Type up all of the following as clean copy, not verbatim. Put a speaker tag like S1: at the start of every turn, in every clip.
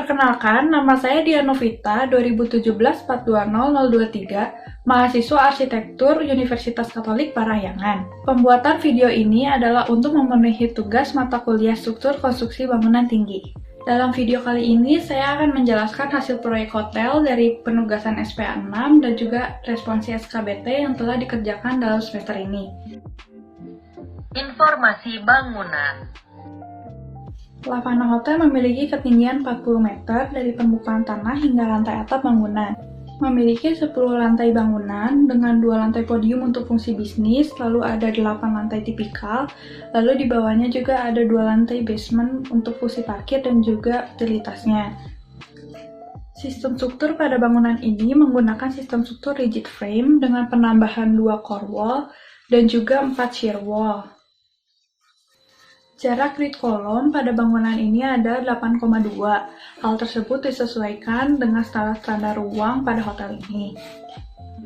S1: Perkenalkan, nama saya Dianovita, 2017-420-023, mahasiswa arsitektur Universitas Katolik Parahyangan. Pembuatan video ini adalah untuk memenuhi tugas mata kuliah struktur konstruksi bangunan tinggi. Dalam video kali ini, saya akan menjelaskan hasil proyek hotel dari penugasan SPA 6 dan juga responsi SKBT yang telah dikerjakan dalam semester ini.
S2: Informasi bangunan.
S1: Lavana Hotel memiliki ketinggian 40 meter dari permukaan tanah hingga lantai atap bangunan. Memiliki 10 lantai bangunan dengan 2 lantai podium untuk fungsi bisnis, lalu ada 8 lantai tipikal, lalu di bawahnya juga ada 2 lantai basement untuk fungsi parkir dan juga utilitasnya. Sistem struktur pada bangunan ini menggunakan sistem struktur rigid frame dengan penambahan 2 core wall dan juga 4 shear wall. Jarak grid kolom pada bangunan ini ada 8,2. Hal tersebut disesuaikan dengan standar ruang pada hotel ini.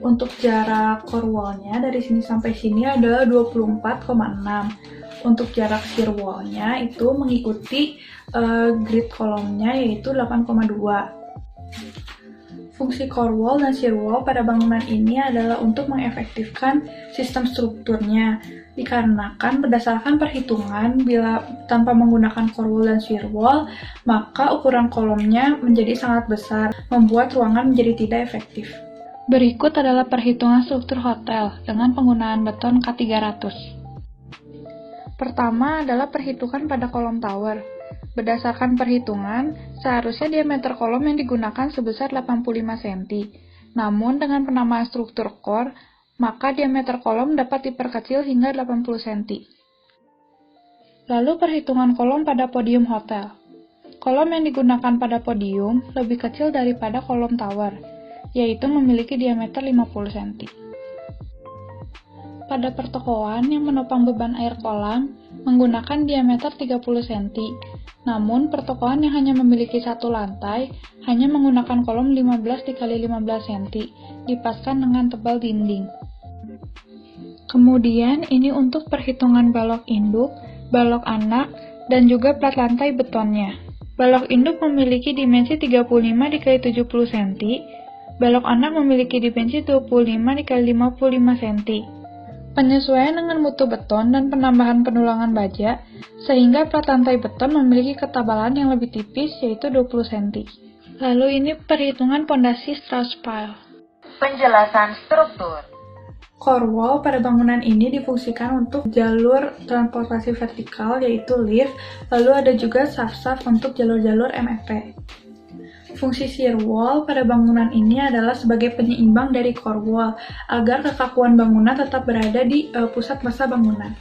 S1: Untuk jarak core wall-nya dari sini sampai sini adalah 24,6. Untuk jarak shear wall-nya itu mengikuti grid kolomnya yaitu 8,2. Fungsi core wall dan shear wall pada bangunan ini adalah untuk mengefektifkan sistem strukturnya. Dikarenakan berdasarkan perhitungan, bila tanpa menggunakan core wall dan shear wall, maka ukuran kolomnya menjadi sangat besar, membuat ruangan menjadi tidak efektif. Berikut adalah perhitungan struktur hotel dengan penggunaan beton K300. Pertama adalah perhitungan pada kolom tower. Berdasarkan perhitungan, seharusnya diameter kolom yang digunakan sebesar 85 cm. Namun dengan penamaan struktur core, maka diameter kolom dapat diperkecil hingga 80 cm. Lalu perhitungan kolom pada podium hotel. Kolom yang digunakan pada podium lebih kecil daripada kolom tower, yaitu memiliki diameter 50 cm. Pada pertokoan yang menopang beban air kolam menggunakan diameter 30 cm, namun pertokoan yang hanya memiliki satu lantai hanya menggunakan kolom 15 x 15 cm, dipaskan dengan tebal dinding. Kemudian ini untuk perhitungan balok induk, balok anak, dan juga plat lantai betonnya. Balok induk memiliki dimensi 35 x 70 cm, balok anak memiliki dimensi 25 x 55 cm. Penyesuaian dengan mutu beton dan penambahan penulangan baja, sehingga plat lantai beton memiliki ketebalan yang lebih tipis yaitu 20 cm. Lalu ini perhitungan pondasi truss pile.
S2: Penjelasan struktur.
S1: Core wall pada bangunan ini difungsikan untuk jalur transportasi vertikal yaitu lift, lalu ada juga shaft-shaft untuk jalur-jalur MEP. Fungsi shear wall pada bangunan ini adalah sebagai penyeimbang dari core wall agar kekakuan bangunan tetap berada di pusat massa bangunan.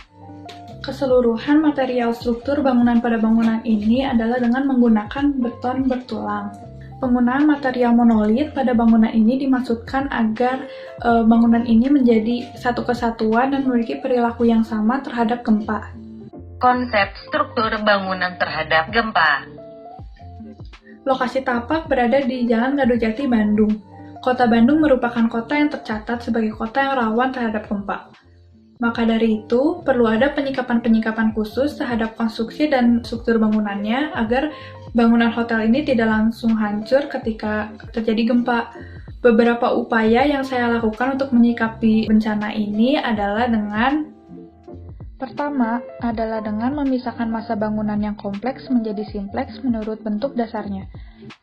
S1: Keseluruhan material struktur bangunan pada bangunan ini adalah dengan menggunakan beton bertulang. Penggunaan material monolit pada bangunan ini dimaksudkan agar bangunan ini menjadi satu kesatuan dan memiliki perilaku yang sama terhadap gempa.
S2: Konsep struktur bangunan terhadap gempa.
S1: Lokasi tapak berada di Jalan Gadojati, Bandung. Kota Bandung merupakan kota yang tercatat sebagai kota yang rawan terhadap gempa. Maka dari itu, perlu ada penyikapan-penyikapan khusus terhadap konstruksi dan struktur bangunannya agar bangunan hotel ini tidak langsung hancur ketika terjadi gempa. Beberapa upaya yang saya lakukan untuk menyikapi bencana ini adalah Pertama adalah dengan memisahkan massa bangunan yang kompleks menjadi simpleks menurut bentuk dasarnya.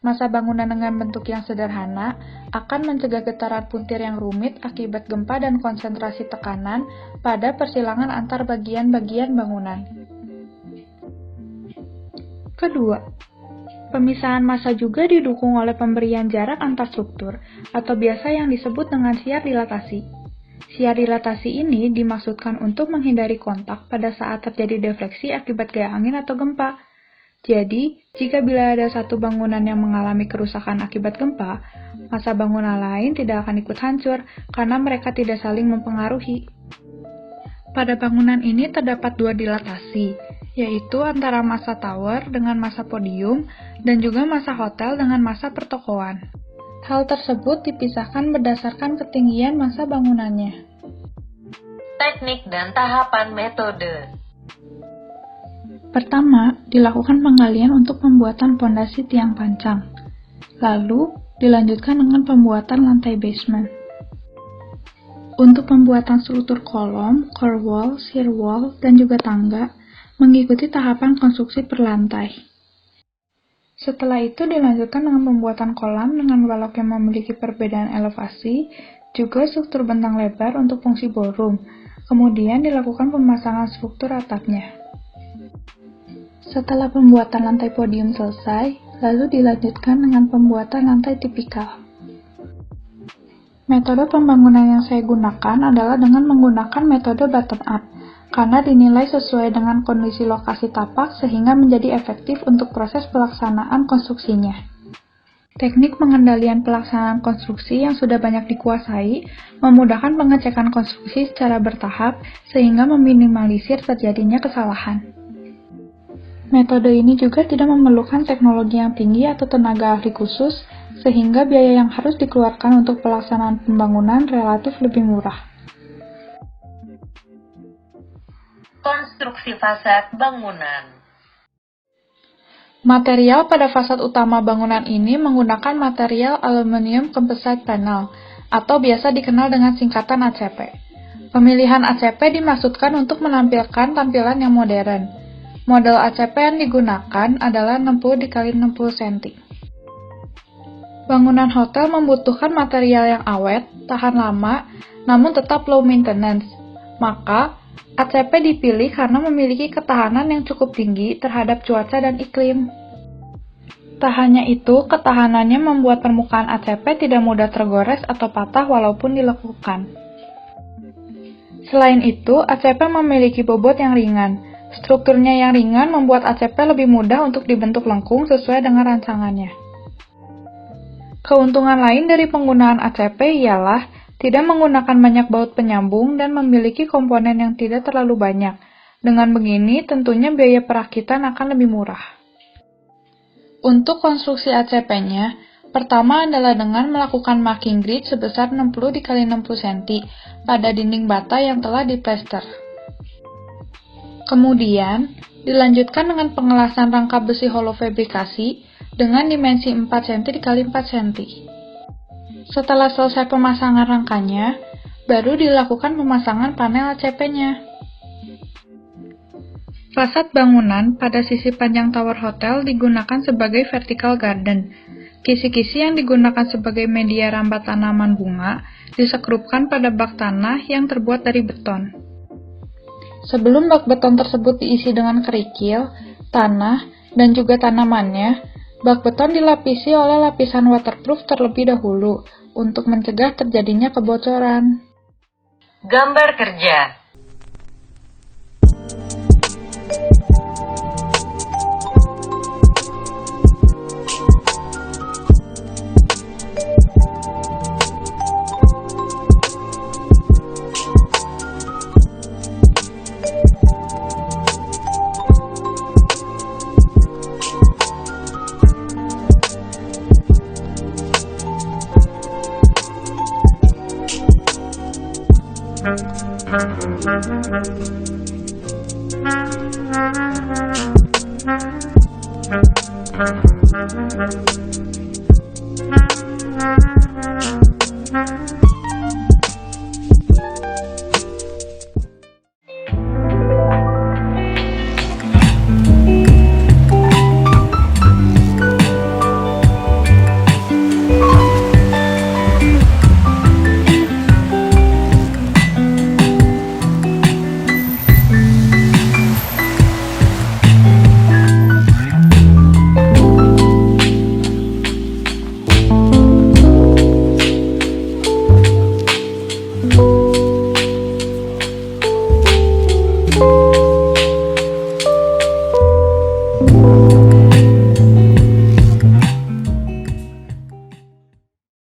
S1: Massa bangunan dengan bentuk yang sederhana akan mencegah getaran puntir yang rumit akibat gempa dan konsentrasi tekanan pada persilangan antar bagian-bagian bangunan. Kedua, pemisahan massa juga didukung oleh pemberian jarak antar struktur atau biasa yang disebut dengan siar dilatasi. Siar dilatasi ini dimaksudkan untuk menghindari kontak pada saat terjadi defleksi akibat gaya angin atau gempa. Jadi, jika bila ada satu bangunan yang mengalami kerusakan akibat gempa, massa bangunan lain tidak akan ikut hancur karena mereka tidak saling mempengaruhi. Pada bangunan ini terdapat 2 dilatasi, yaitu antara massa tower dengan massa podium dan juga massa hotel dengan massa pertokoan. Hal tersebut dipisahkan berdasarkan ketinggian massa bangunannya.
S2: Teknik dan tahapan metode.
S1: Pertama, dilakukan penggalian untuk pembuatan pondasi tiang pancang. Lalu, dilanjutkan dengan pembuatan lantai basement. Untuk pembuatan struktur kolom, core wall, shear wall, dan juga tangga, mengikuti tahapan konstruksi per lantai. Setelah itu dilanjutkan dengan pembuatan kolam dengan balok yang memiliki perbedaan elevasi, juga struktur bentang lebar untuk fungsi ballroom. Kemudian dilakukan pemasangan struktur atapnya. Setelah pembuatan lantai podium selesai, lalu dilanjutkan dengan pembuatan lantai tipikal. Metode pembangunan yang saya gunakan adalah dengan menggunakan metode bottom up, karena dinilai sesuai dengan kondisi lokasi tapak sehingga menjadi efektif untuk proses pelaksanaan konstruksinya. Teknik pengendalian pelaksanaan konstruksi yang sudah banyak dikuasai memudahkan pengecekan konstruksi secara bertahap sehingga meminimalisir terjadinya kesalahan. Metode ini juga tidak memerlukan teknologi yang tinggi atau tenaga ahli khusus, sehingga biaya yang harus dikeluarkan untuk pelaksanaan pembangunan relatif lebih murah.
S2: Konstruksi fasad bangunan.
S1: Material pada fasad utama bangunan ini menggunakan material aluminium composite panel, atau biasa dikenal dengan singkatan ACP. Pemilihan ACP dimaksudkan untuk menampilkan tampilan yang modern. Model ACP yang digunakan adalah 60 x 60 cm. Bangunan hotel membutuhkan material yang awet, tahan lama, namun tetap low maintenance. Maka, ACP dipilih karena memiliki ketahanan yang cukup tinggi terhadap cuaca dan iklim. Tak hanya itu, ketahanannya membuat permukaan ACP tidak mudah tergores atau patah walaupun dilekukan. Selain itu, ACP memiliki bobot yang ringan. Strukturnya yang ringan membuat ACP lebih mudah untuk dibentuk lengkung sesuai dengan rancangannya. Keuntungan lain dari penggunaan ACP ialah tidak menggunakan banyak baut penyambung dan memiliki komponen yang tidak terlalu banyak. Dengan begini, tentunya biaya perakitan akan lebih murah. Untuk konstruksi ACP-nya, pertama adalah dengan melakukan marking grid sebesar 60 x 60 cm pada dinding bata yang telah diplester. Kemudian, dilanjutkan dengan pengelasan rangka besi hollow fabrikasi dengan dimensi 4 cm x 4 cm. Setelah selesai pemasangan rangkanya, baru dilakukan pemasangan panel ACP-nya. Fasad bangunan pada sisi panjang tower hotel digunakan sebagai vertical garden. Kisi-kisi yang digunakan sebagai media rambat tanaman bunga disekrupkan pada bak tanah yang terbuat dari beton. Sebelum bak beton tersebut diisi dengan kerikil, tanah, dan juga tanamannya, bak beton dilapisi oleh lapisan waterproof terlebih dahulu untuk mencegah terjadinya kebocoran.
S2: Gambar kerja.